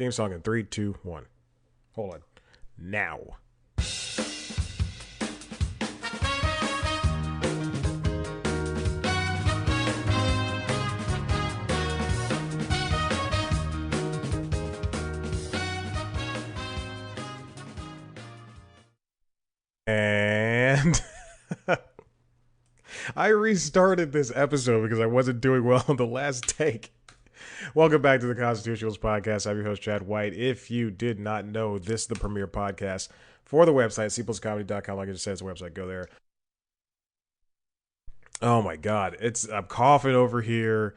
Theme song in 3, 2, 1. Hold on. Now. And I restarted this episode because I wasn't doing well on the last take. Welcome back to the Constitutionals Podcast. I'm your host, Chad White. If you did not know, this is the premier podcast for the website, cpluscomedy.com. Like I just said, it's a website. Go there. Oh my God. I'm coughing over here.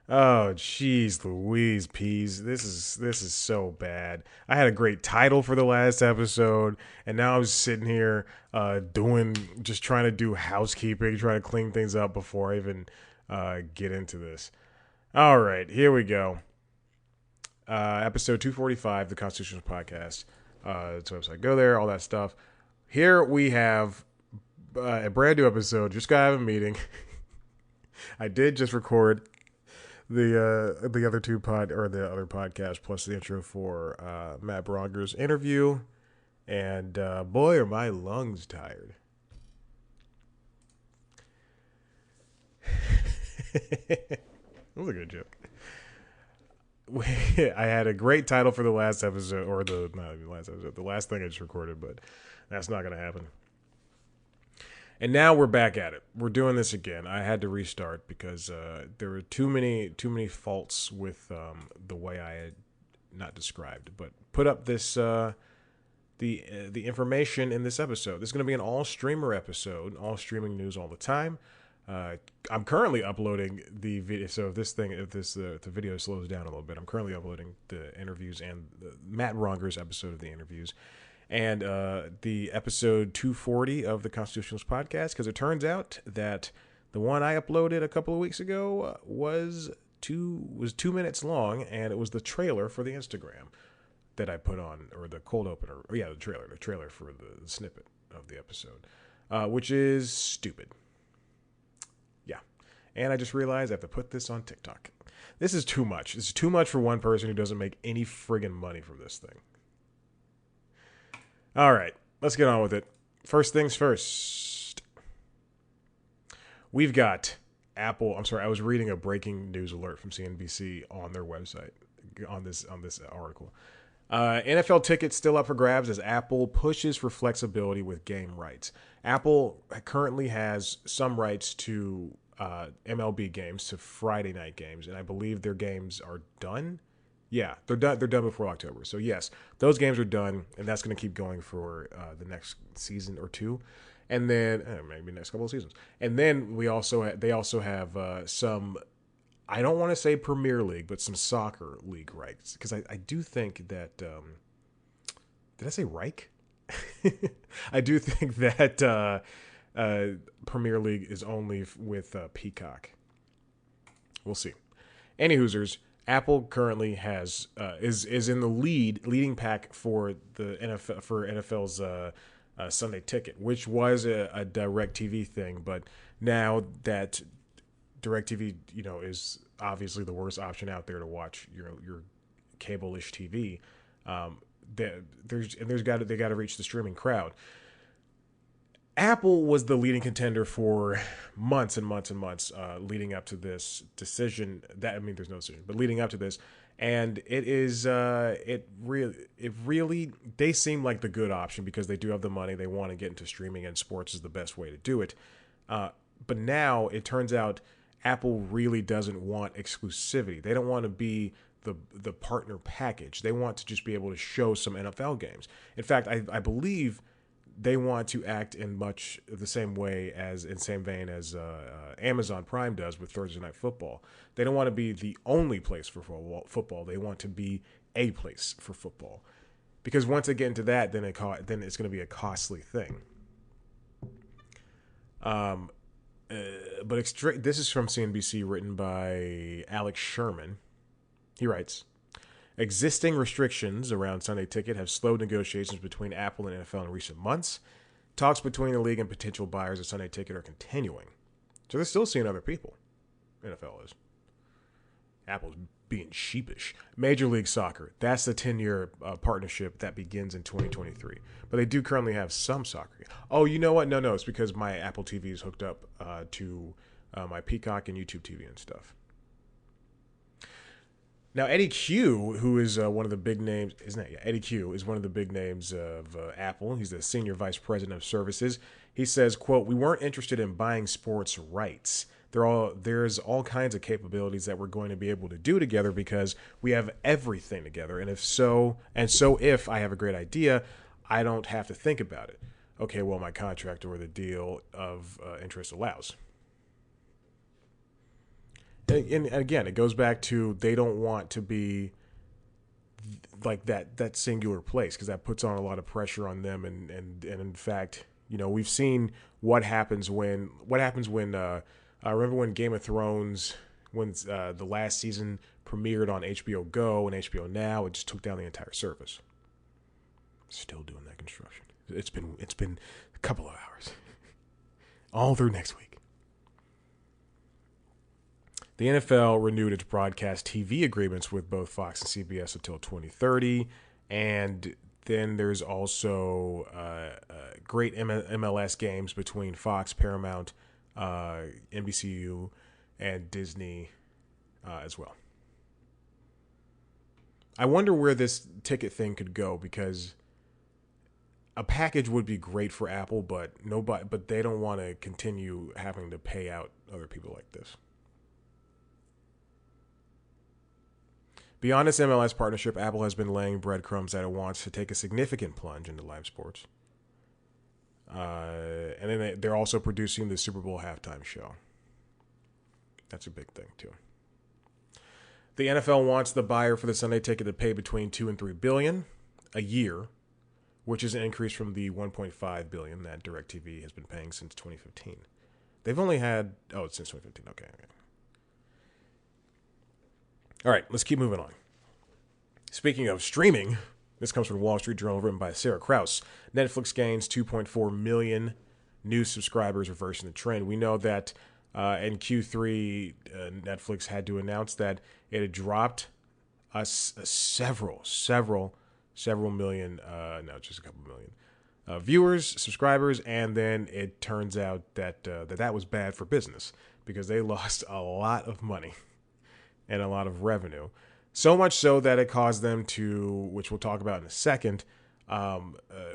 Oh, jeez, Louise Peas. This is so bad. I had a great title for the last episode, and now I'm sitting here just trying to do housekeeping, trying to clean things up before I even get into this. All right, here we go. Episode 245, the Constitutional Podcast. It's a website. Go there, all that stuff. Here we have a brand new episode. Just got out of a meeting. I did just record the other podcast plus the intro for Matt Bronger's interview, and boy are my lungs tired. That was a good joke. I had a great title for the last episode, or the last thing I just recorded, but that's not going to happen. And now we're back at it. We're doing this again. I had to restart because there were too many faults with the way I had not described, but put up this the information in this episode. This is going to be an all streamer episode, all streaming news all the time. I'm currently uploading the video. So if the video slows down a little bit, I'm currently uploading the interviews and the Matt Ronger's episode of the interviews. And the episode 240 of the Constitutionals Podcast, because it turns out that the one I uploaded a couple of weeks ago was 2 minutes long, and it was the trailer for the Instagram that I put on, or the cold opener. Or yeah, the trailer for the snippet of the episode, which is stupid. Yeah, and I just realized I have to put this on TikTok. This is too much. This is too much for one person who doesn't make any friggin' money from this thing. All right, let's get on with it. First things first. We've got Apple. I'm sorry, I was reading a breaking news alert from CNBC on their website on this article. NFL tickets still up for grabs as Apple pushes for flexibility with game rights. Apple currently has some rights to MLB games, to Friday night games, and I believe their games are done. Yeah, they're done. They're done before October. So yes, those games are done, and that's going to keep going for the next season or two, and then maybe next couple of seasons. And then they also have some. I don't want to say Premier League, but some soccer league rights, because I do think that. Did I say Reich? I do think that Premier League is only with Peacock. We'll see. Any Hoosers. Apple currently has is in the leading pack for the NFL's Sunday Ticket, which was a DirecTV thing, but now that DirecTV is obviously the worst option out there to watch your cable-ish TV, they got to reach the streaming crowd. Apple was the leading contender for months and months and months leading up to this decision. There's no decision, but leading up to this, and it is it really they seem like the good option because they do have the money. They want to get into streaming, and sports is the best way to do it. But now it turns out Apple really doesn't want exclusivity. They don't want to be the partner package. They want to just be able to show some NFL games. In fact, I believe they want to act in much the same vein as Amazon Prime does with Thursday Night Football. They don't want to be the only place for football. They want to be a place for football, because once they get into that, then it's going to be a costly thing. But this is from CNBC, written by Alex Sherman. He writes, existing restrictions around Sunday Ticket have slowed negotiations between Apple and NFL in recent months. Talks between the league and potential buyers of Sunday Ticket are continuing. So they're still seeing other people. NFL is. Apple's being sheepish. Major League Soccer. That's the 10-year partnership that begins in 2023. But they do currently have some soccer. Oh, you know what? No. It's because my Apple TV is hooked up to my Peacock and YouTube TV and stuff. Now, Eddie Q, who is one of the big names, isn't it? Yeah, Eddie Q is one of the big names of Apple. He's the senior vice president of services. He says, quote, "We weren't interested in buying sports rights. There's all kinds of capabilities that we're going to be able to do together because we have everything together. And if I have a great idea, I don't have to think about it. Okay, well, my contract or the deal of interest allows." And again, it goes back to they don't want to be like that singular place because that puts on a lot of pressure on them. And in fact, we've seen what happens when I remember when Game of Thrones, when the last season premiered on HBO Go and HBO Now, it just took down the entire service. Still doing that construction. It's been a couple of hours, all through next week. The NFL renewed its broadcast TV agreements with both Fox and CBS until 2030, and then there's also great MLS games between Fox, Paramount, NBCU, and Disney as well. I wonder where this ticket thing could go because a package would be great for Apple, but they don't want to continue having to pay out other people like this. Beyond its MLS partnership, Apple has been laying breadcrumbs that it wants to take a significant plunge into live sports. And then they're also producing the Super Bowl halftime show. That's a big thing, too. The NFL wants the buyer for the Sunday ticket to pay between $2 and $3 billion a year, which is an increase from the $1.5 billion that DirecTV has been paying since 2015. They've only had since 2015. Okay. All right, let's keep moving on. Speaking of streaming, this comes from Wall Street Journal, written by Sarah Krause. Netflix gains 2.4 million new subscribers, reversing the trend. We know that in Q3, Netflix had to announce that it had dropped several million, just a couple million viewers, subscribers, and then it turns out that that was bad for business because they lost a lot of money and a lot of revenue. So much so that it caused them to, which we'll talk about in a second,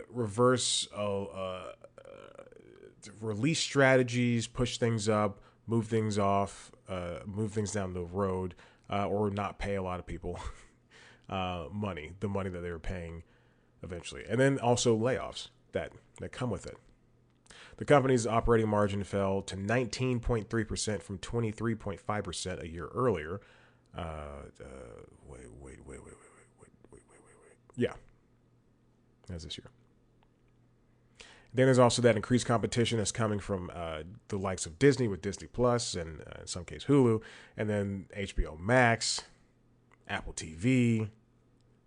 reverse release strategies, push things up, move things off, move things down the road, or not pay a lot of people the money that they were paying eventually. And then also layoffs that come with it. The company's operating margin fell to 19.3% from 23.5% a year earlier. Yeah. That's this year. Then there's also that increased competition that's coming from the likes of Disney with Disney Plus and in some case Hulu, and then HBO Max, Apple TV,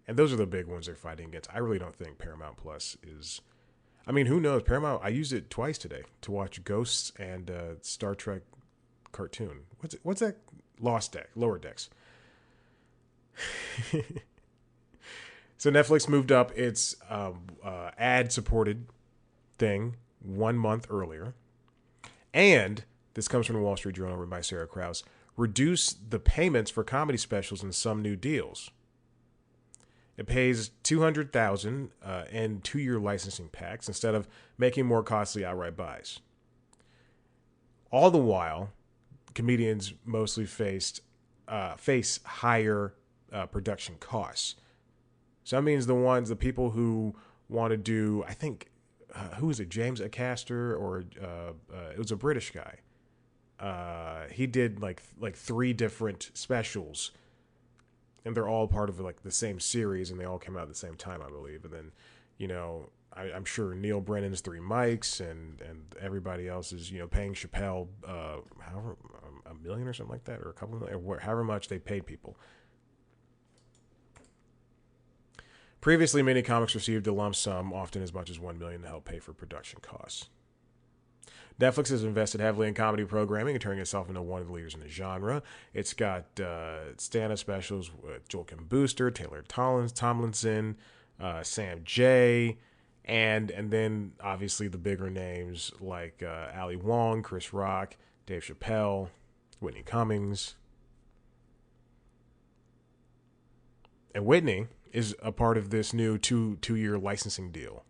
and those are the big ones they're fighting against. I really don't think Paramount Plus is. I mean, who knows? Paramount. I used it twice today to watch Ghosts and Star Trek cartoon. What's that? Lower Decks. So Netflix moved up its ad-supported thing 1 month earlier. And this comes from the Wall Street Journal, written by Sarah Krause, reduce the payments for comedy specials in some new deals. It pays $200,000 in 2-year licensing packs instead of making more costly outright buys. All the while, comedians mostly face higher production costs. So that means the people who want to do, I think, who is it? James Acaster, or it was a British guy. He did like 3 different specials, and they're all part of like the same series, and they all came out at the same time, I believe. And then I'm sure Neil Brennan's 3 mics, and everybody else is paying Chappelle however $1 million or something like that, or a couple of million, or however much they paid people. Previously, many comics received a lump sum, often as much as $1 million, to help pay for production costs. Netflix has invested heavily in comedy programming and turning itself into one of the leaders in the genre. It's got stand-up specials with Joel Kim Booster, Taylor Tomlinson, Sam J, and then obviously the bigger names like Ali Wong, Chris Rock, Dave Chappelle, Whitney Cummings. And Whitney is a part of this new two-year licensing deal.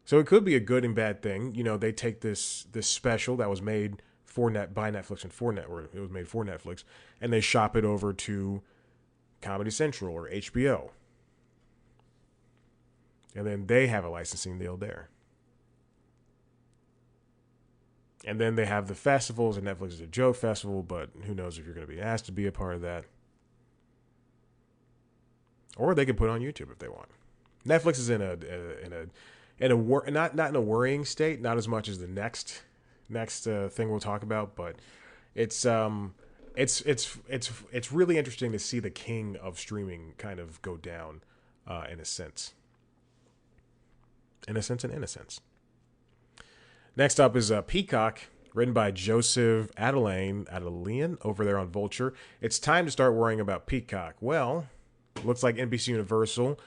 So it could be a good and bad thing. You know, they take this special that was made by Netflix and or it was made for Netflix, and they shop it over to Comedy Central or HBO. And then they have a licensing deal there. And then they have the festivals, and Netflix is a joke festival, but who knows if you're going to be asked to be a part of that. Or they can put it on YouTube if they want. Netflix is in a not in a worrying state, not as much as the next thing we'll talk about, but it's really interesting to see the king of streaming kind of go down in a sense. In a sense. Next up is Peacock, written by Joseph Adelaine over there on Vulture. It's time to start worrying about Peacock. Well, looks like NBC Universal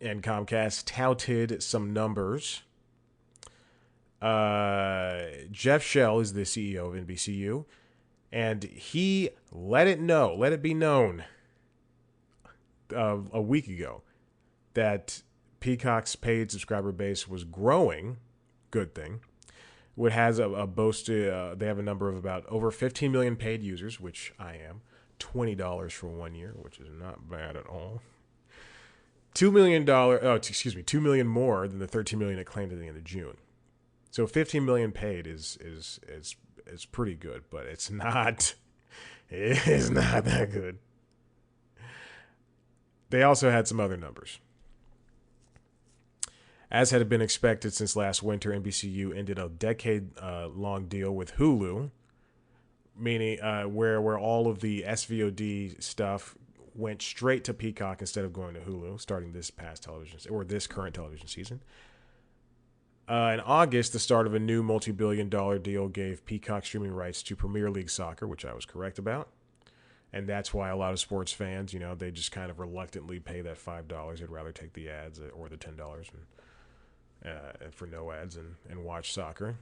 and Comcast touted some numbers. Jeff Shell is the CEO of NBCU, and he let it be known a week ago that Peacock's paid subscriber base was growing. Good thing. It has a boasted, they have a number of about over 15 million paid users, which I am. $20 for 1 year, which is not bad at all. $2 million more than the 13 million it claimed at the end of June. So 15 million paid is pretty good, but it's not that good. They also had some other numbers. As had been expected since last winter, NBCU ended a decade-long deal with Hulu, meaning where all of the SVOD stuff went straight to Peacock instead of going to Hulu, starting this current television season. In August, the start of a new multi-billion-dollar deal gave Peacock streaming rights to Premier League Soccer, which I was correct about. And that's why a lot of sports fans, they just kind of reluctantly pay that $5. They'd rather take the ads or the $10 for no ads and watch soccer.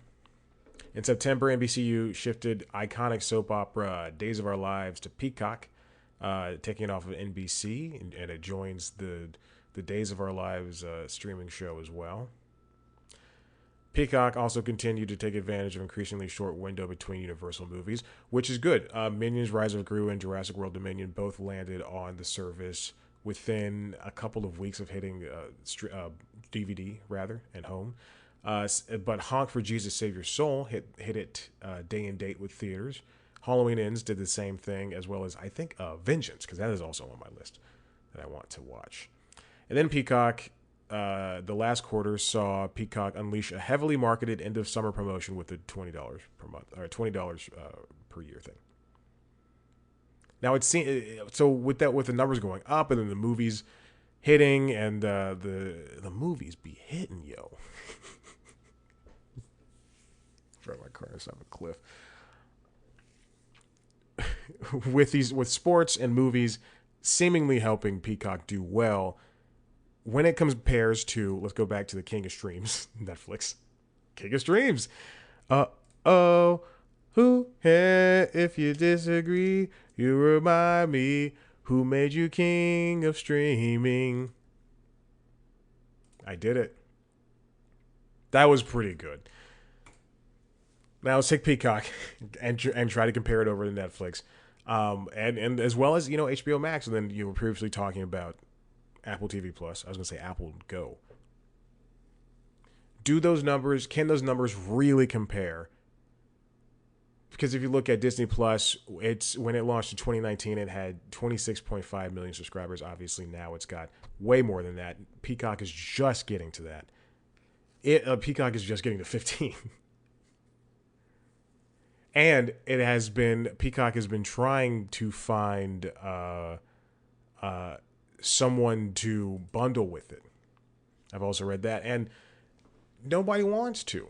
In September, NBCU shifted iconic soap opera Days of Our Lives to Peacock, taking it off of NBC, and it joins the Days of Our Lives streaming show as well. Peacock also continued to take advantage of increasingly short window between Universal movies, which is good. Minions: Rise of Gru and Jurassic World Dominion both landed on the service within a couple of weeks of hitting DVD and home. But Honk for Jesus Save Your Soul hit it day and date with theaters. Halloween Ends did the same thing, as well as I think Vengeance, because that is also on my list that I want to watch. And then Peacock, the last quarter saw Peacock unleash a heavily marketed end of summer promotion with the $20 per month or $20 per year thing. Now it's so with the numbers going up and then the movies hitting and the movies be hitting, yo. Throw my car off a cliff. with sports and movies seemingly helping Peacock do well, when it compares to, let's go back to the King of Streams, Netflix. King of Streams. If you disagree, you remind me who made you king of streaming. I did it. That was pretty good. Now let's take Peacock and try to compare it over to Netflix, and as well as HBO Max. And then you were previously talking about Apple TV Plus. I was going to say Apple Go. Can those numbers really compare? Because if you look at Disney Plus, when it launched in 2019, it had 26.5 million subscribers. Obviously, now it's got way more than that. Peacock is just getting to that. Peacock is just getting to 15. And Peacock has been trying to find someone to bundle with it. I've also read that, and nobody wants to.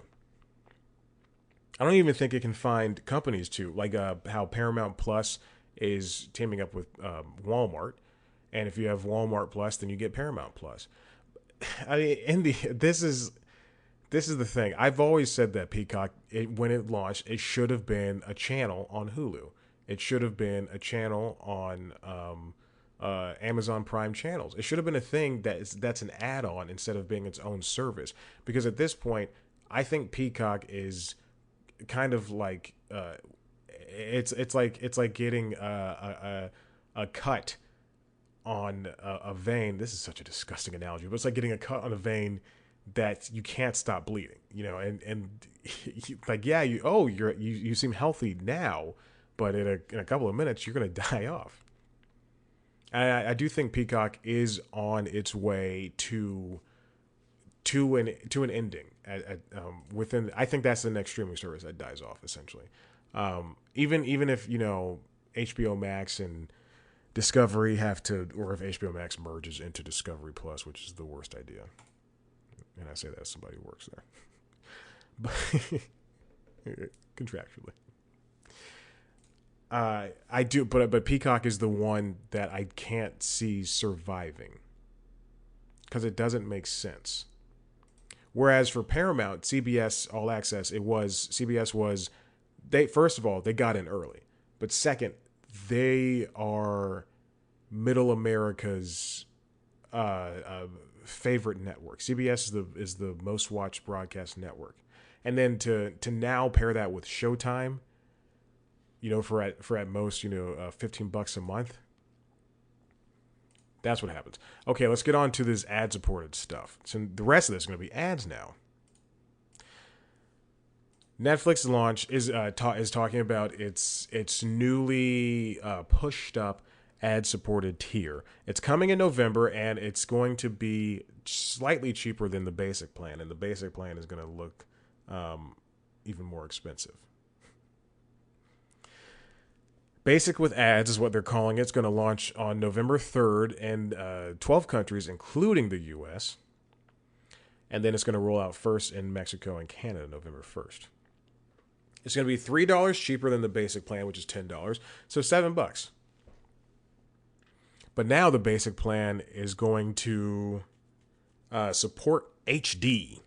I don't even think it can find companies to, like how Paramount Plus is teaming up with Walmart, and if you have Walmart Plus, then you get Paramount Plus. I mean, this is the thing. I've always said that Peacock, when it launched, it should have been a channel on Hulu. It should have been a channel on Amazon Prime channels. It should have been a thing that's an add-on instead of being its own service. Because at this point, I think Peacock is kind of like it's like getting a cut on a vein. This is such a disgusting analogy, but it's like getting a cut on a vein that you can't stop bleeding, and like, yeah, you seem healthy now, but in a couple of minutes you're gonna die off. I do think Peacock is on its way to an ending within. I think that's the next streaming service that dies off essentially. Even if HBO Max and Discovery have to, or if HBO Max merges into Discovery Plus, which is the worst idea. And I say that as somebody who works there, but contractually. I do, but Peacock is the one that I can't see surviving because it doesn't make sense. Whereas for Paramount, CBS All Access, CBS was, they, first of all, they got in early, but second, they are Middle America's favorite network. CBS is the most watched broadcast network, and then to now pair that with Showtime, for at most $15 a month. That's what happens. Okay, let's get on to this ad supported stuff. So the rest of this is going to be ads now. Netflix launch is talking about its newly pushed up ad supported tier. It's coming in November, and it's going to be slightly cheaper than the basic plan, and the basic plan is going to look even more expensive. Basic with ads is what they're calling it. It's going to launch on November 3rd in 12 countries, including the U.S. And then it's going to roll out first in Mexico and Canada November 1st. It's going to be $3 cheaper than the basic plan, which is $10. So $7. But now the basic plan is going to support HD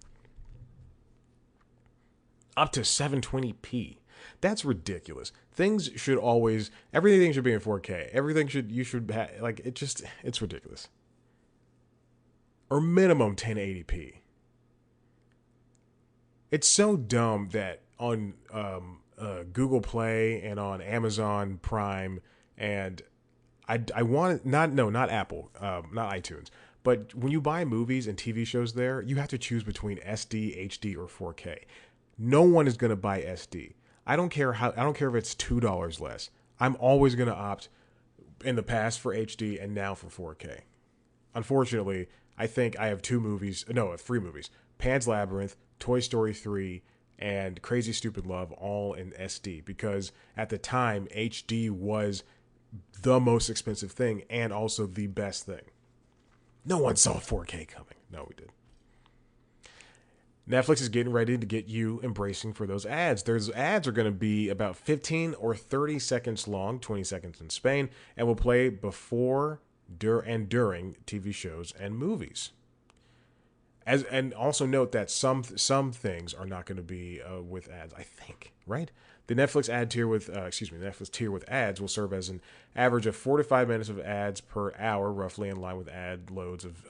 up to 720p. That's ridiculous. Everything should be in 4K. You should have, like, it's ridiculous. Or minimum 1080p. It's so dumb that on Google Play and on Amazon Prime, and I want, not Apple, not iTunes, but when you buy movies and TV shows there, you have to choose between SD, HD, or 4K. No one is going to buy SD. I don't care if it's $2 less. I'm always going to opt in the past for HD and now for 4K. Unfortunately, I think I have three movies. Pan's Labyrinth, Toy Story 3, and Crazy Stupid Love all in SD because at the time HD was the most expensive thing and also the best thing. No one saw 4K coming. No, we did. Netflix is getting ready to get you embracing for those ads. Those ads are going to be about 15 or 30 seconds long, 20 seconds in Spain, and will play before, during TV shows and movies. And also note that some things are not going to be with ads, I think, right? The Netflix Netflix tier with ads will serve as an average of 4 to 5 minutes of ads per hour, roughly in line with ad loads of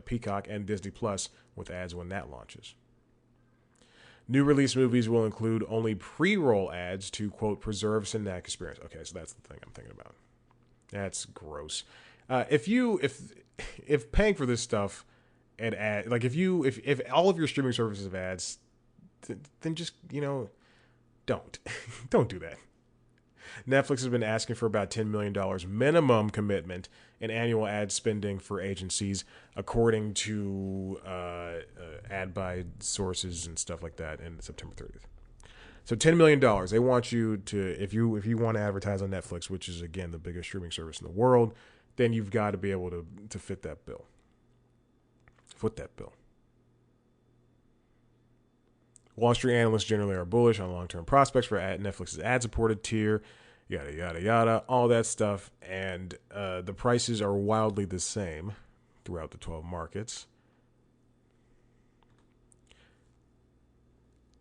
Peacock and Disney Plus with ads when that launches. New release movies will include only pre-roll ads to, quote, preserve cinematic experience. Okay, so that's the thing I'm thinking about. That's gross. If paying for this stuff and ad, like if all of your streaming services have ads, then just don't do that. Netflix has been asking for about $10 million minimum commitment in annual ad spending for agencies, according to ad buy sources and stuff like that, in September 30th. So $10 million. They want you to, if you want to advertise on Netflix, which is, again, the biggest streaming service in the world, then you've got to be able to fit that bill. Foot that bill. Wall Street analysts generally are bullish on long-term prospects for Netflix's ad-supported tier, yada, yada, yada, all that stuff. And the prices are wildly the same throughout the 12 markets.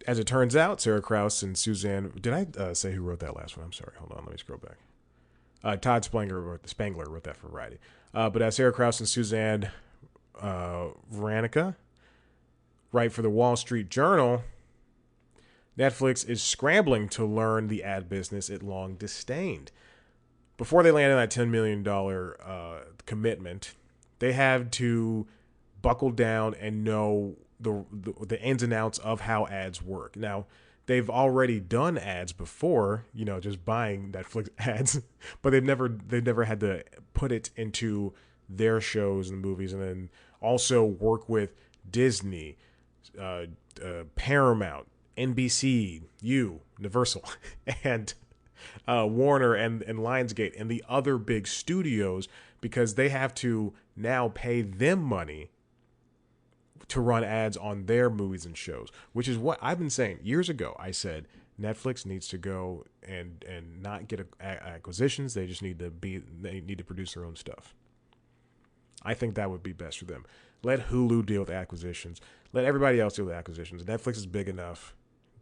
As it turns out, Sarah Krause and Suzanne... Did I say who wrote that last one? I'm sorry. Hold on. Let me scroll back. Todd Spangler wrote that for Variety. But as Sarah Krause and Suzanne Vranica write for the Wall Street Journal, Netflix is scrambling to learn the ad business it long disdained. Before they landed that $10 million commitment, they had to buckle down and know the ins and outs of how ads work. Now, they've already done ads before, just buying Netflix ads, but they've never had to put it into their shows and movies, and then also work with Disney, Paramount, NBC, Universal, and Warner and Lionsgate and the other big studios, because they have to now pay them money to run ads on their movies and shows, which is what I've been saying years ago. I said Netflix needs to go and not get acquisitions. They just need to produce their own stuff. I think that would be best for them. Let Hulu deal with acquisitions. Let everybody else deal with acquisitions. Netflix is big enough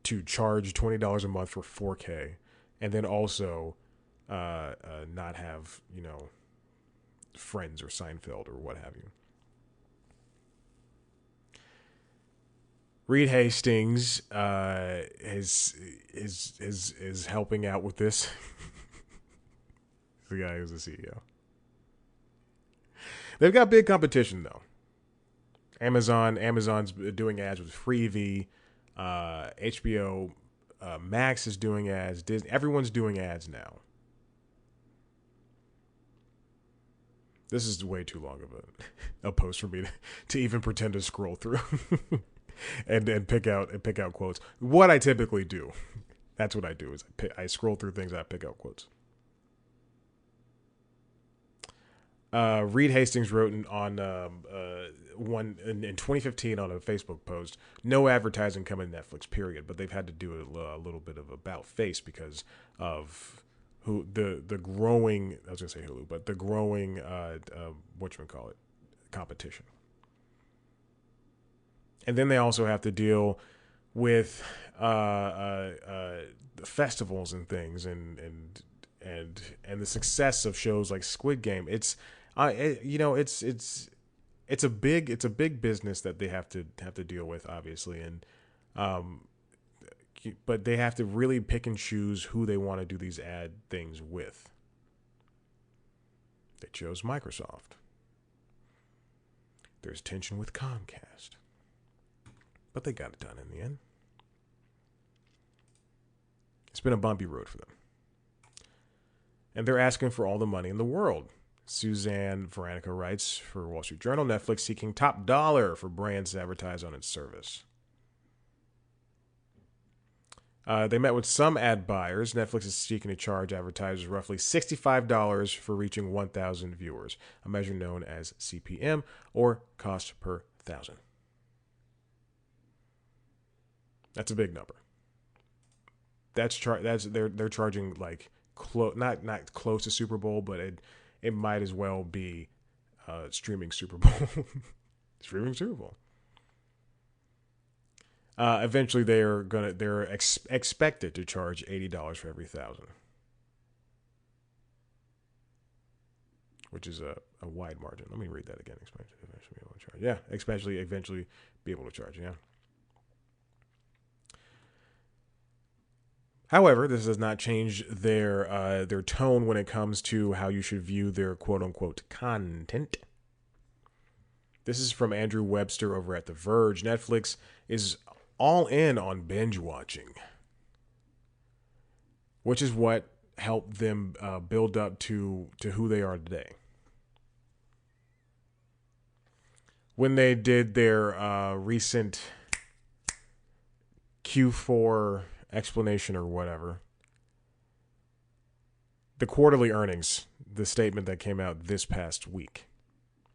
to charge $20 a month for 4K, and then also not have Friends or Seinfeld or what have you. Reed Hastings is helping out with this. The guy who's the CEO. They've got big competition though. Amazon's doing ads with Freevee. HBO Max is doing ads. Disney, everyone's doing ads now. This is way too long of a post for me to even pretend to scroll through. and pick out quotes. What I typically do, that's what I do, is I scroll through things and I pick out quotes. Reed Hastings wrote in 2015 on a Facebook post, "No advertising coming to Netflix, period." But they've had to do a little bit of about face because of the growing. I was gonna say Hulu, but the growing competition. And then they also have to deal with festivals and things, and the success of shows like Squid Game. It's a big business that they have to deal with, obviously, and but they have to really pick and choose who they want to do these ad things with. They chose Microsoft. There's tension with Comcast. But they got it done in the end. It's been a bumpy road for them. And they're asking for all the money in the world. Suzanne Veronica writes for Wall Street Journal, Netflix seeking top dollar for brands to advertise on its service. They met with some ad buyers. Netflix is seeking to charge advertisers roughly $65 for reaching 1,000 viewers, a measure known as CPM, or cost per thousand. That's a big number. They're charging like not close to Super Bowl, but it might as well be streaming Super Bowl. Streaming Super Bowl. Eventually, they're expected to charge $80 for every 1,000, which is a wide margin. Let me read that again. Eventually be able to charge. Yeah. However, this does not change their tone when it comes to how you should view their quote-unquote content. This is from Andrew Webster over at The Verge. Netflix is all in on binge watching, which is what helped them build up to who they are today. When they did their recent Q4 explanation or whatever, the quarterly earnings, the statement that came out this past week,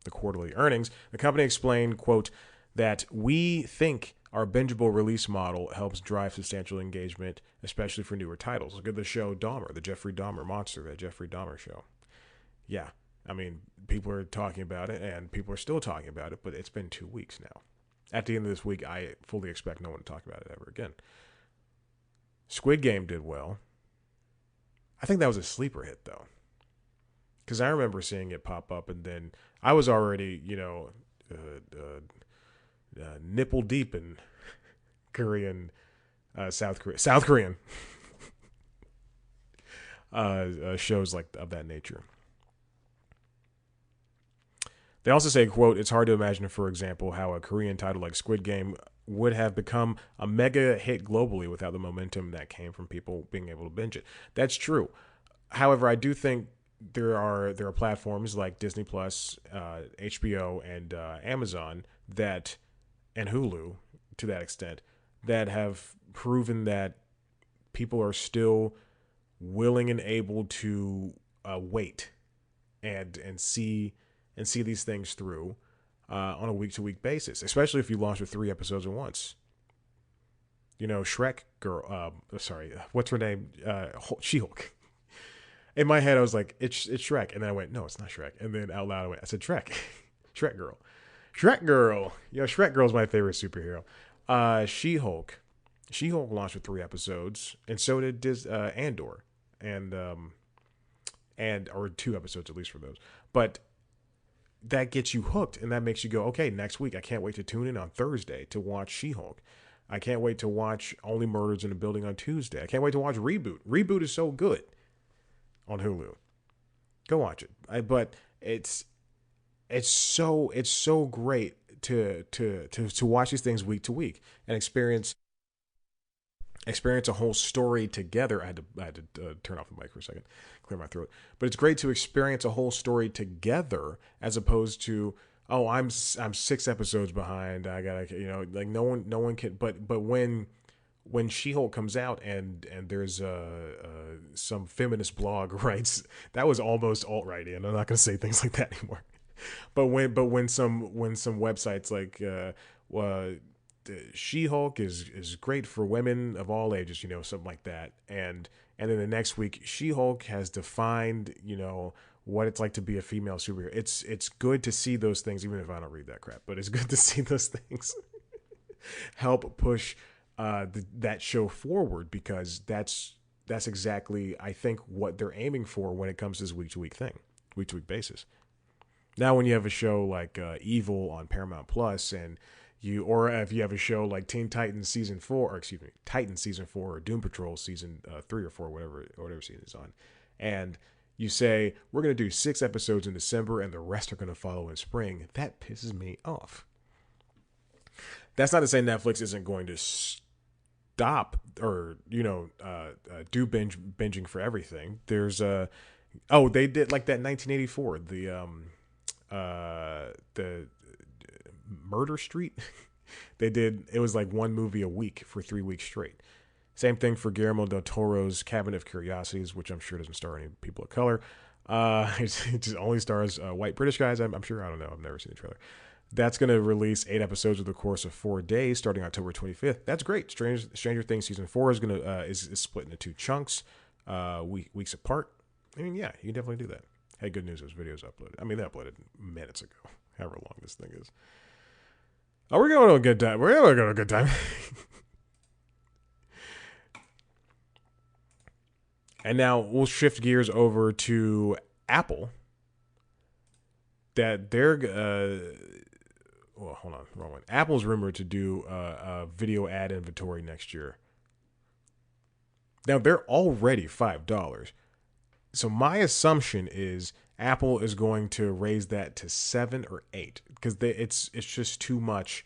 the quarterly earnings, the company explained, quote, that we think Our bingeable release model helps drive substantial engagement, especially for newer titles. Look at the show Dahmer, the Jeffrey Dahmer monster, that Jeffrey Dahmer show. Yeah, I mean, people are talking about it, and people are still talking about it, but it's been 2 weeks now. At the end of this week, I fully expect no one to talk about it ever again. Squid Game did well. I think that was a sleeper hit, though, because I remember seeing it pop up, and then I was already, nipple deep in Korean, South Korean shows like of that nature. They also say, quote, it's hard to imagine, for example, how a Korean title like Squid Game would have become a mega hit globally without the momentum that came from people being able to binge it. That's true. However, I do think there are platforms like Disney Plus, HBO, and Amazon and Hulu to that extent that have proven that people are still willing and able to wait and see these things through on a week-to-week basis, especially if you launch with 3 episodes at once. Shrek girl, what's her name? She-Hulk. In my head, I was like, it's Shrek. And then I went, no, it's not Shrek. And then out loud, I said, Shrek. Shrek girl. Shrek girl. Shrek girl is my favorite superhero. She-Hulk. She-Hulk launched with 3 episodes, and so did Andor. Or 2 episodes at least for those. But that gets you hooked, and that makes you go, okay, next week I can't wait to tune in on Thursday to watch She-Hulk. I can't wait to watch Only Murders in the Building on Tuesday. I can't wait to watch Reboot. Reboot is so good on Hulu. Go watch it. But it's so great to watch these things week to week and experience a whole story together. I had to turn off the mic for a second, clear my throat. But it's great to experience a whole story together as opposed to, oh, I'm 6 episodes behind. I gotta, like no one can. But when She-Hulk comes out and there's some feminist blog writes that was almost alt-righty, and I'm not gonna say things like that anymore. But when some websites like She-Hulk is great for women of all ages, something like that. And then the next week, She-Hulk has defined, what it's like to be a female superhero. It's good to see those things, even if I don't read that crap. But it's good to see those things help push that show forward, because that's exactly, I think, what they're aiming for when it comes to this week-to-week thing, week-to-week basis. Now, when you have a show like Evil on Paramount Plus, or if you have a show like Teen Titans season 4, or excuse me, Titans season 4, or Doom Patrol season 3 or 4, whatever season it's on, and you say we're going to do 6 episodes in December and the rest are going to follow in spring, that pisses me off. That's not to say Netflix isn't going to stop or do binging for everything. There's they did like that 1984, the Murder Street. It was like 1 movie a week for 3 weeks straight. Same thing for Guillermo del Toro's Cabinet of Curiosities, which I'm sure doesn't star any people of color. It just only stars white British guys. I'm sure. I don't know. I've never seen the trailer. That's going to release 8 episodes over the course of 4 days, starting October 25th. That's great. Stranger Things season 4 is going to is split into 2 chunks, weeks apart. I mean, yeah, you can definitely do that. Hey, good news, those videos uploaded. I mean, they uploaded minutes ago, however long this thing is. Oh, we're going to a good time. We're going to go to a good time. And now we'll shift gears over to Apple. That they're, hold on, wrong one. Apple's rumored to do a video ad inventory next year. Now, they're already $5. So my assumption is Apple is going to raise that to 7 or 8, because it's just too much.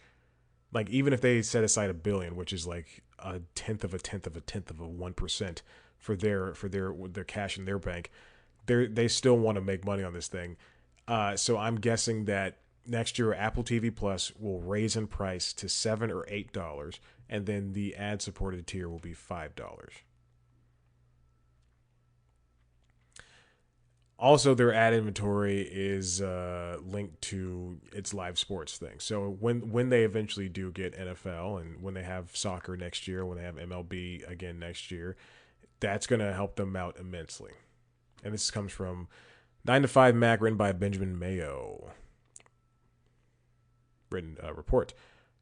Like, even if they set aside $1 billion, which is like a tenth of a 1% for their cash in their bank, they still want to make money on this thing. So I'm guessing that next year Apple TV Plus will raise in price to $7 or $8, and then the ad-supported tier will be $5. Also, their ad inventory is linked to its live sports thing. So when they eventually do get NFL and when they have soccer next year, when they have MLB again next year, that's going to help them out immensely. And this comes from 9 to 5 Mac, written by Benjamin Mayo. Written report.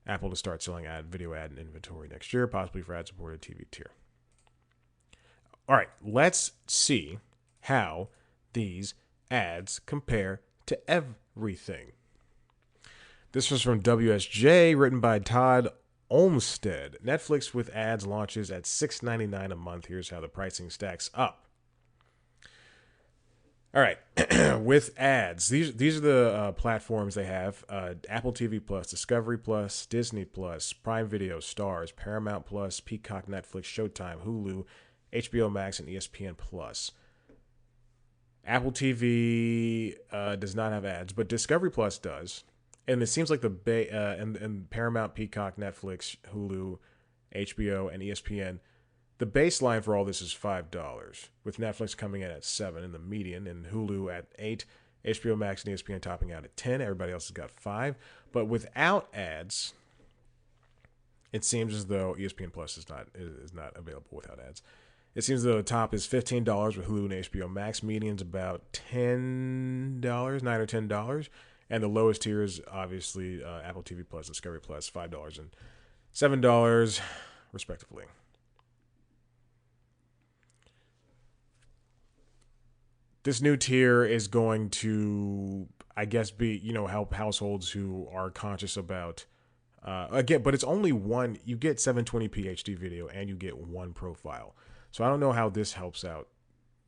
Apple to start selling video ad inventory next year, possibly for ad-supported TV tier. All right, let's see how these ads compare to everything. This was from WSJ, written by Todd Olmstead. Netflix with ads launches at $6.99 a month. Here's how the pricing stacks up. All right, with ads, these are the platforms they have: Apple TV Plus, Discovery Plus, Disney Plus, Prime Video, Stars, Paramount Plus, Peacock, Netflix, Showtime, Hulu, HBO Max, and ESPN Plus. Apple TV does not have ads, but Discovery Plus does, and it seems like and Paramount, Peacock, Netflix, Hulu, HBO, and ESPN. The baseline for all this is $5, with Netflix coming in at $7 in the median, and Hulu at $8, HBO Max and ESPN topping out at $10. Everybody else has got $5. But without ads, it seems as though ESPN Plus is not available without ads. It seems as though the top is $15 with Hulu and HBO Max. Median's about $10, $9 or $10. And the lowest tier is obviously Apple TV Plus, Discovery Plus, $5 and $7, respectively. This new tier is going to, I guess, help households who are conscious about, again, but it's only one. You get 720p HD video and you get one profile. So I don't know how this helps out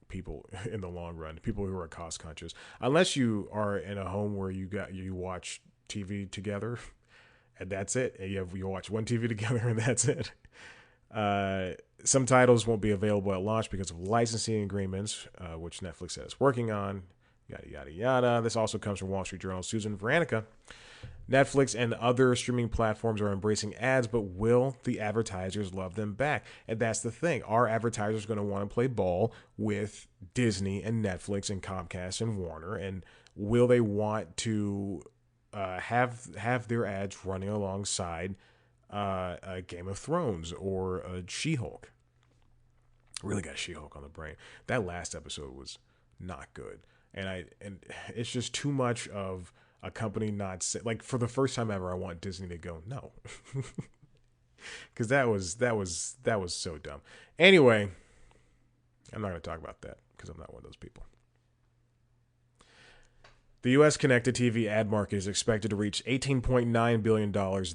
people in the long run, people who are cost conscious, unless you are in a home where you watch TV together and that's it. And you watch one TV together and that's it. Some titles won't be available at launch because of licensing agreements, which Netflix says working on, yada, yada, yada. This also comes from Wall Street Journal's Susan Veronica. Netflix and other streaming platforms are embracing ads, but will the advertisers love them back? And that's the thing. Are advertisers going to want to play ball with Disney and Netflix and Comcast and Warner? And will they want to have their ads running alongside a Game of Thrones or a She-Hulk? Really got She-Hulk on the brain. That last episode was not good, and it's just too much of a company not like, for the first time ever, I want Disney to go no, because that was so dumb. Anyway, I'm not going to talk about that because I'm not one of those people. The U.S. connected TV ad market is expected to reach $18.9 billion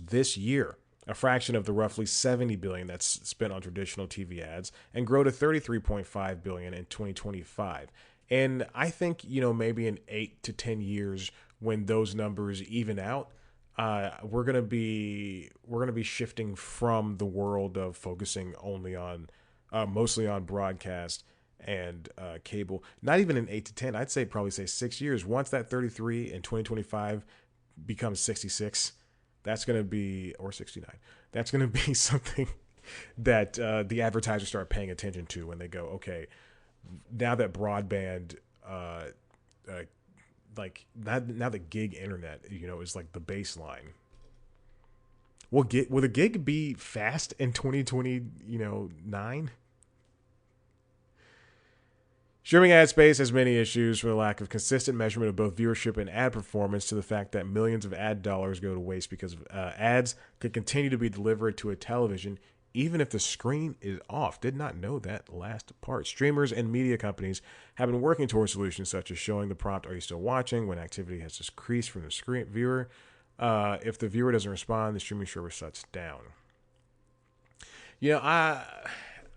this year, a fraction of the roughly $70 billion that's spent on traditional TV ads, and grow to $33.5 billion in 2025. And I think, maybe in 8 to 10 years, when those numbers even out, we're gonna be shifting from the world of focusing only on mostly on broadcast and cable. Not even in 8 to 10, I'd probably say 6 years. Once that 33 in 2025 becomes 66, that's going to be, or 69, that's going to be something that the advertisers start paying attention to when they go, okay, now that broadband, now the gig internet, is like the baseline. Will the gig be fast in 2029? Streaming ad space has many issues, from the lack of consistent measurement of both viewership and ad performance to the fact that millions of ad dollars go to waste because ads could continue to be delivered to a television even if the screen is off. Did not know that last part. Streamers and media companies have been working towards solutions such as showing the prompt, "Are you still watching?" when activity has decreased from the screen viewer. If the viewer doesn't respond, the streaming server shuts down.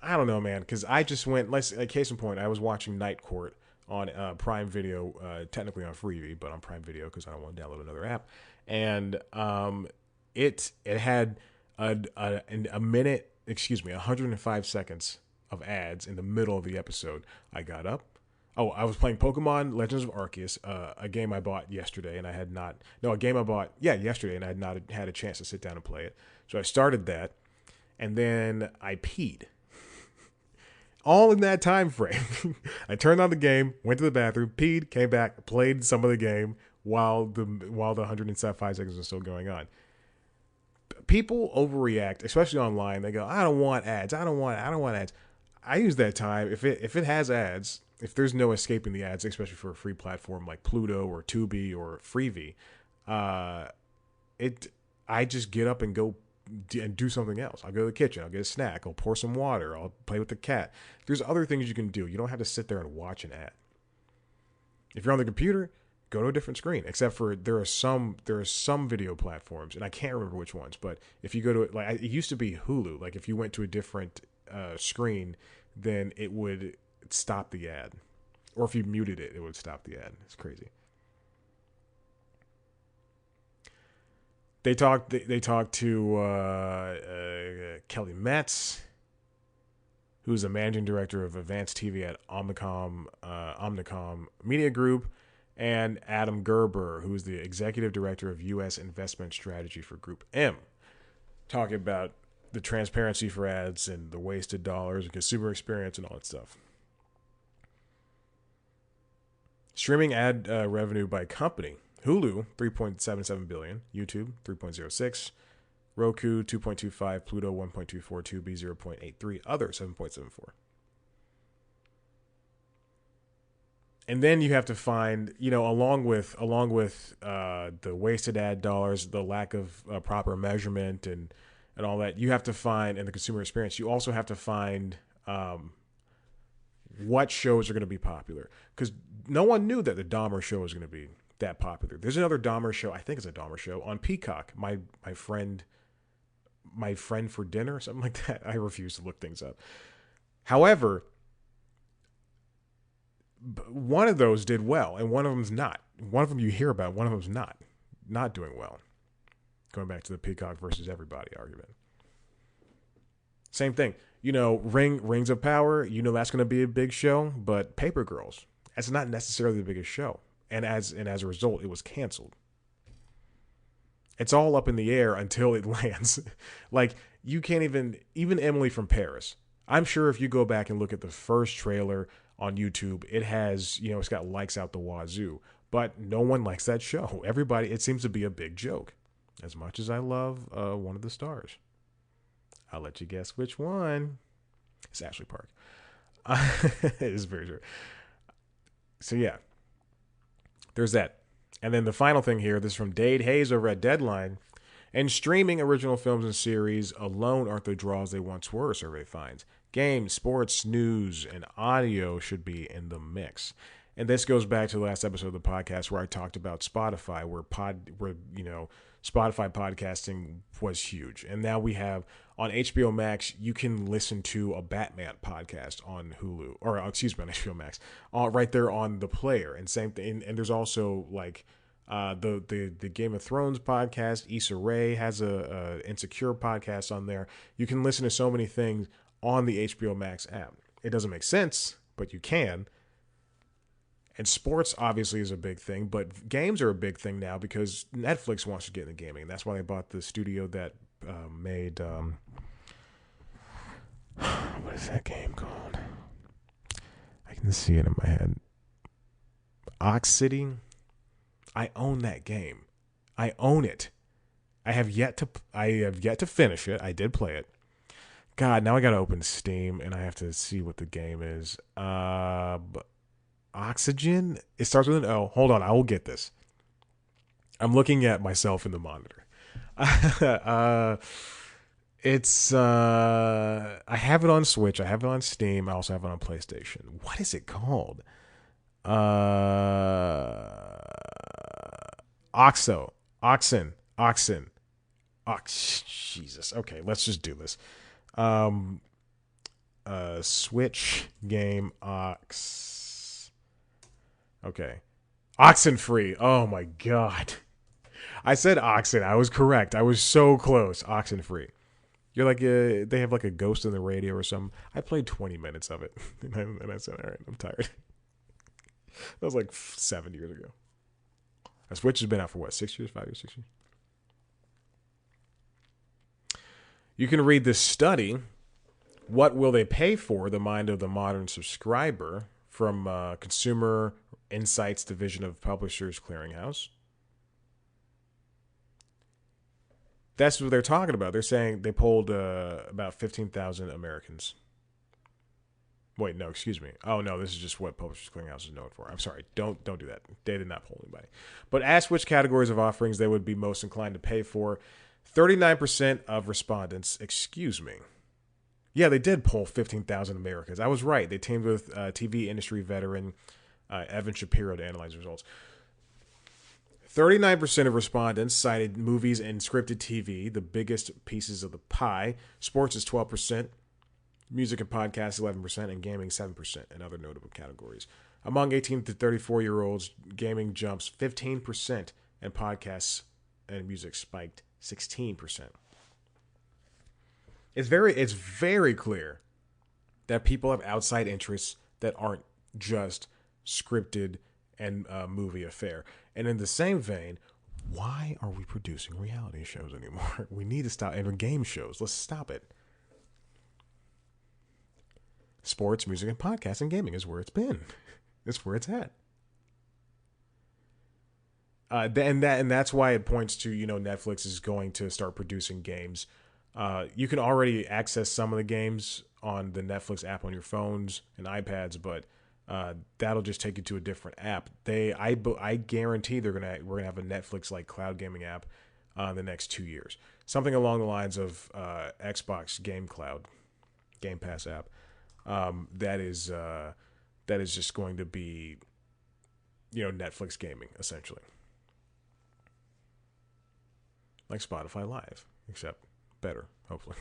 I don't know, man, because I just went, case in point, I was watching Night Court on Prime Video, technically on Freevee, but on Prime Video because I don't want to download another app. And it had a minute, 105 seconds of ads in the middle of the episode. I got up. Oh, I was playing Pokemon Legends of Arceus, a game I bought yesterday, and I had not, no, a game I bought, yesterday, and I had not had a chance to sit down and play it. So I started that, and then I peed. All in that time frame. I turned on the game, went to the bathroom, peed, came back, played some of the game while the 105 seconds was still going on. People overreact, especially online. They go, "I don't want ads. I don't want ads." I use that time if it has ads. If there's no escaping the ads, especially for a free platform like Pluto or Tubi or Freevee, uh, it I just get up and go and do something else. I'll go to the kitchen. I'll get a snack. I'll pour some water. I'll play with the cat. There's other things you can do. You don't have to sit there and watch an ad. If you're on the computer, go to a different screen. Except for there are some video platforms, and I can't remember which ones. But if you go to it used to be Hulu. Like if you went to a different screen, then it would stop the ad, or if you muted it, it would stop the ad. It's crazy. They talked. They talked to Kelly Metz, who's the managing director of advanced TV at Omnicom Media Group, and Adam Gerber, who's the executive director of U.S. investment strategy for Group M, talking about the transparency for ads and the wasted dollars and consumer experience and all that stuff. Streaming ad revenue by company. Hulu, 3.77 billion. YouTube, 3.06. Roku, 2.25. Pluto, 1.24. Tubi, 0.83. Other, 7.74. And then you have to find, along with the wasted ad dollars, the lack of proper measurement and all that, you have to find, and the consumer experience, you also have to find what shows are going to be popular. Because no one knew that the Dahmer show was going to be that popular. There's another Dahmer show, I think it's a Dahmer show, on Peacock. My friend for dinner, or something like that. I refuse to look things up. However, one of those did well, and one of them's not. One of them you hear about, one of them's not doing well. Going back to the Peacock versus everybody argument. Same thing. Rings of Power, that's going to be a big show, but Paper Girls, that's not necessarily the biggest show. And as a result, it was canceled. It's all up in the air until it lands. Like, you can't even Emily from Paris. I'm sure if you go back and look at the first trailer on YouTube, it has, it's got likes out the wazoo. But no one likes that show. Everybody, it seems to be a big joke. As much as I love one of the stars. I'll let you guess which one. It's Ashley Park. It is very true. So yeah, there's that. And then the final thing here, this is from Dade Hayes over at Deadline. And streaming original films and series alone aren't the draws they once were, survey finds. Games, sports, news, and audio should be in the mix. And this goes back to the last episode of the podcast where I talked about Spotify, where Spotify podcasting was huge. And now we have on HBO Max, you can listen to a Batman podcast on Hulu, or excuse me, on HBO Max, right there on the player. And same thing. And there's also like the Game of Thrones podcast. Issa Rae has a Insecure podcast on there. You can listen to so many things on the HBO Max app. It doesn't make sense, but you can. And sports obviously is a big thing, but games are a big thing now because Netflix wants to get into gaming. That's why they bought the studio that made what is that game called? I can see it in my head. Ox City. I own that game. I own it. I have yet to finish it. I did play it. God, now I got to open Steam and I have to see what the game is. Oxygen? It starts with an O. Hold on, I will get this. I'm looking at myself in the monitor. It's I have it on Switch. I have it on Steam. I also have it on PlayStation. What is it called? Oxen. Jesus. Okay, let's just do this. Switch game Ox. Okay. Oxenfree. Oh my god. I said Oxen. I was correct. I was so close. Oxenfree. You're like, they have like a ghost in the radio or something. I played 20 minutes of it. And I said, all right, I'm tired. That was like 7 years ago. A Switch has been out for what, 6 years, 5 years, 6 years? You can read this study What will they pay for? The mind of the modern subscriber from Consumer Insights Division of Publishers Clearinghouse. That's what they're talking about. They're saying they polled about 15,000 Americans. Wait, no, excuse me. Oh no, this is just what Publishers Clearinghouse is known for. I'm sorry. Don't do that. They did not poll anybody. But ask which categories of offerings they would be most inclined to pay for. 39% of respondents, excuse me. Yeah, they did poll 15,000 Americans. I was right. They teamed with TV industry veteran Evan Shapiro to analyze results. 39% of respondents cited movies and scripted TV, the biggest pieces of the pie. Sports is 12%, music and podcasts 11%, and gaming 7% in other notable categories. Among 18 to 34-year-olds, gaming jumps 15%, and podcasts and music spiked 16%. It's very clear that people have outside interests that aren't just scripted and movie affair. And in the same vein, why are we producing reality shows anymore? We need to stop. And game shows, let's stop it. Sports, music, and podcasts and gaming is where it's been. It's where it's at. And that's why it points to, Netflix is going to start producing games. You can already access some of the games on the Netflix app on your phones and iPads, but that'll just take you to a different app. I guarantee we're gonna have a Netflix like cloud gaming app in the next 2 years. Something along the lines of Xbox Game Cloud, Game Pass app. That is just going to be, Netflix gaming essentially, like Spotify Live, except better, hopefully.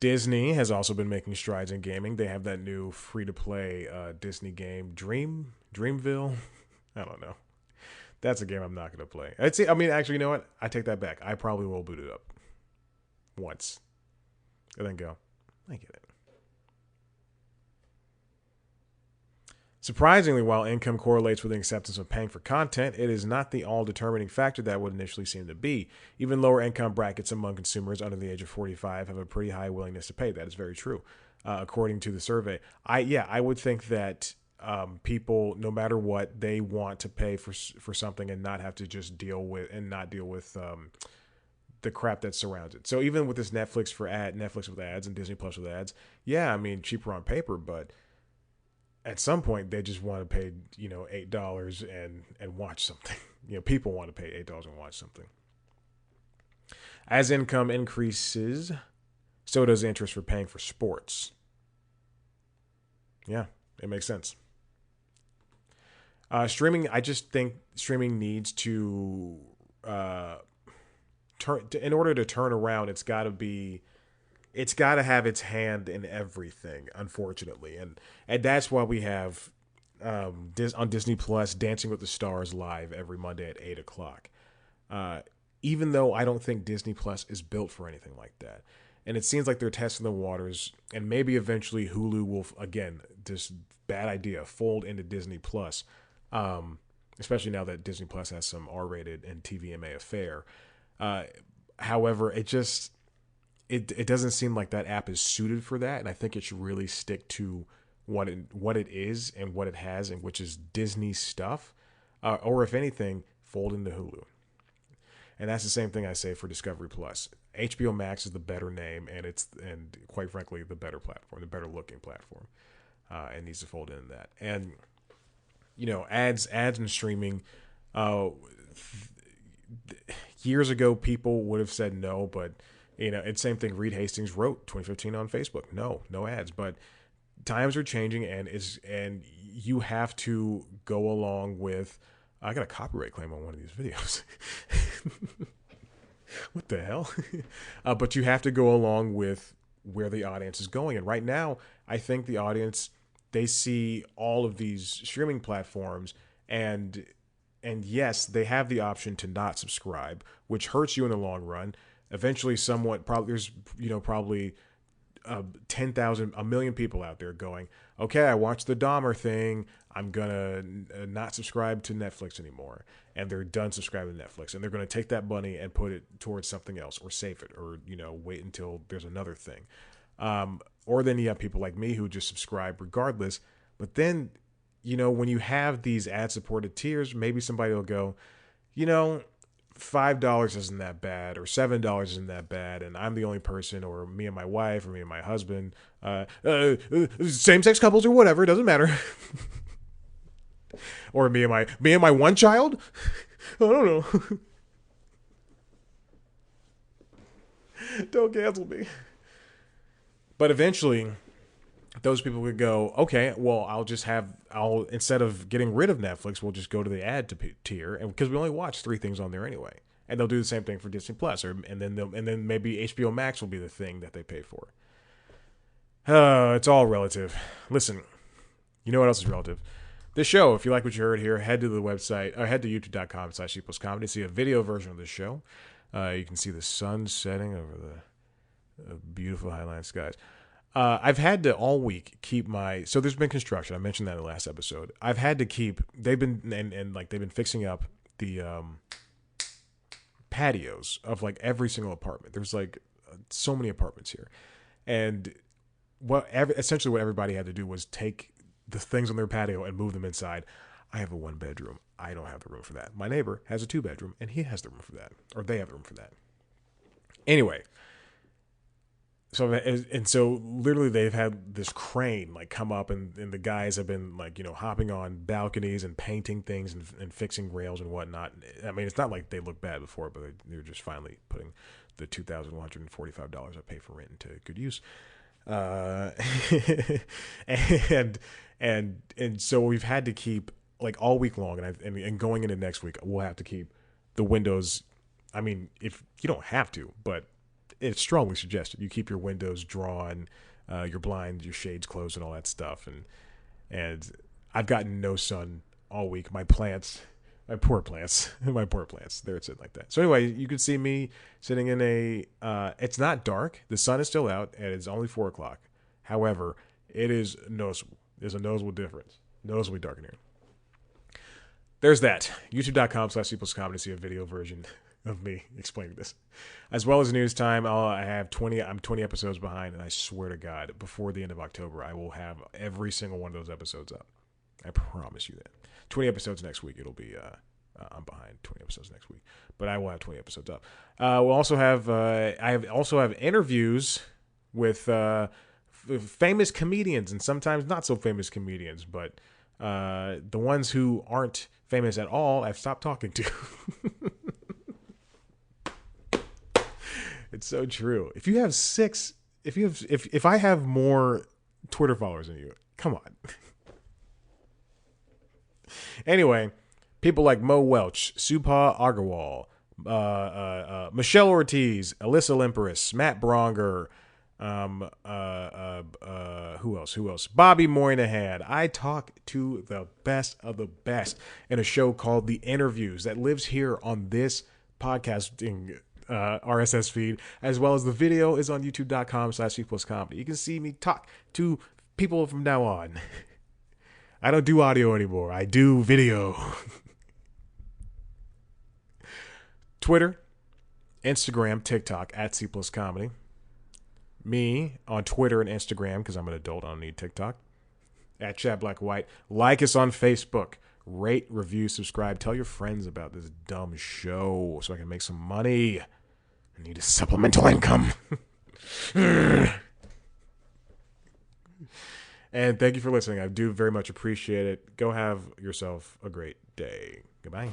Disney has also been making strides in gaming. They have that new free-to-play Disney game, Dreamville. I don't know. That's a game I'm not going to play. Actually, you know what? I take that back. I probably will boot it up once and then go, I get it. Surprisingly, while income correlates with the acceptance of paying for content, it is not the all-determining factor that would initially seem to be. Even lower income brackets among consumers under the age of 45 have a pretty high willingness to pay. That is very true, according to the survey. I would think that people, no matter what, they want to pay for something and not have to just deal with the crap that surrounds it. So even with this Netflix with ads and Disney Plus with ads, cheaper on paper, but at some point they just want to pay, $8 and watch something. People want to pay $8 and watch something. As income increases, so does interest for paying for sports. Yeah, it makes sense. Streaming, I just think streaming needs to in order to turn around, it's got to have its hand in everything, unfortunately. And that's why we have on Disney Plus Dancing with the Stars live every Monday at 8 o'clock. Even though I don't think Disney Plus is built for anything like that. And it seems like they're testing the waters, and maybe eventually Hulu will, again, this bad idea, fold into Disney Plus, especially now that Disney Plus has some R-rated and TVMA affair. However, it doesn't seem like that app is suited for that, and I think it should really stick to what it is and what it has, and which is Disney stuff, or if anything, fold into Hulu. And that's the same thing I say for Discovery Plus. HBO Max is the better name, and quite frankly, the better platform, the better looking platform, and needs to fold into that. And ads and streaming. Years ago, people would have said no, but it's same thing. Reed Hastings wrote 2015 on Facebook. No ads. But times are changing, and you have to go along with. I got a copyright claim on one of these videos. What the hell? But you have to go along with where the audience is going. And right now, I think the audience, they see all of these streaming platforms, and yes, they have the option to not subscribe, which hurts you in the long run. Eventually, there's probably 10,000, a million people out there going, okay, I watched the Dahmer thing. I'm going to not subscribe to Netflix anymore. And they're done subscribing to Netflix. And they're going to take that money and put it towards something else or save it or, wait until there's another thing. Or then you have people like me who just subscribe regardless. But then, when you have these ad-supported tiers, maybe somebody will go, $5 isn't that bad, or $7 isn't that bad, and I'm the only person, or me and my wife, or me and my husband, same-sex couples or whatever, it doesn't matter. Or me and my one child. I don't know. Don't cancel me. But eventually, those people would go, okay, well, I'll instead of getting rid of Netflix, we'll just go to the ad tier, and because we only watch 3 things on there anyway, and they'll do the same thing for Disney Plus, and then maybe HBO Max will be the thing that they pay for. It's all relative. Listen, you know what else is relative? This show, if you like what you heard here, head to the website, or head to youtube.com/C+comedy, see a video version of this show. You can see the sun setting over the beautiful Highline skies. I've had to all week keep so there's been construction. I mentioned that in the last episode. I've had to keep, they've been fixing up the patios of like every single apartment. There's like so many apartments here. And essentially what everybody had to do was take the things on their patio and move them inside. I have a 1-bedroom. I don't have the room for that. My neighbor has a 2-bedroom and he has the room for that, or they have the room for that. Anyway, so literally they've had this crane like come up and the guys have been like, hopping on balconies and painting things and fixing rails and whatnot. I mean, it's not like they looked bad before, but they're just finally putting the $2,145 I pay for rent into good use. And so we've had to keep like all week long, and going into next week, we'll have to keep the windows. I mean, if you don't have to, but it's strongly suggested you keep your windows drawn, your blinds, your shades closed, and all that stuff. And I've gotten no sun all week. My poor plants, they're sitting like that. So anyway, you can see me sitting in it's not dark. The sun is still out, and it's only 4:00. However, it is noticeable. There's a noticeable difference. Noticeably dark in here. There's that. YouTube.com/C+comedy to see a video version of me explaining this. As well as news time, I'm 20 episodes behind, and I swear to God, before the end of October, I will have every single one of those episodes up. I promise you that. 20 episodes next week. It'll be, I'm behind 20 episodes next week, but I will have 20 episodes up. We'll also have, I also have interviews with famous comedians and sometimes not so famous comedians, but the ones who aren't famous at all, I've stopped talking to. It's so true. If I have more Twitter followers than you, come on. Anyway, people like Mo Welch, Subha Agarwal, Michelle Ortiz, Alyssa Limperis, Matt Bronger, who else? Bobby Moynihan. I talk to the best of the best in a show called The Interviews that lives here on this podcasting RSS feed, as well as the video is on youtube.com/C+comedy. You can see me talk to people from now on. I don't do audio anymore. I do video. Twitter, Instagram, TikTok @C+comedy. Me on Twitter and Instagram, because I'm an adult, I don't need TikTok, @ChadBlackWhite. Like us on Facebook. Rate, review, subscribe. Tell your friends about this dumb show so I can make some money. I need a supplemental income. And thank you for listening. I do very much appreciate it. Go have yourself a great day. Goodbye.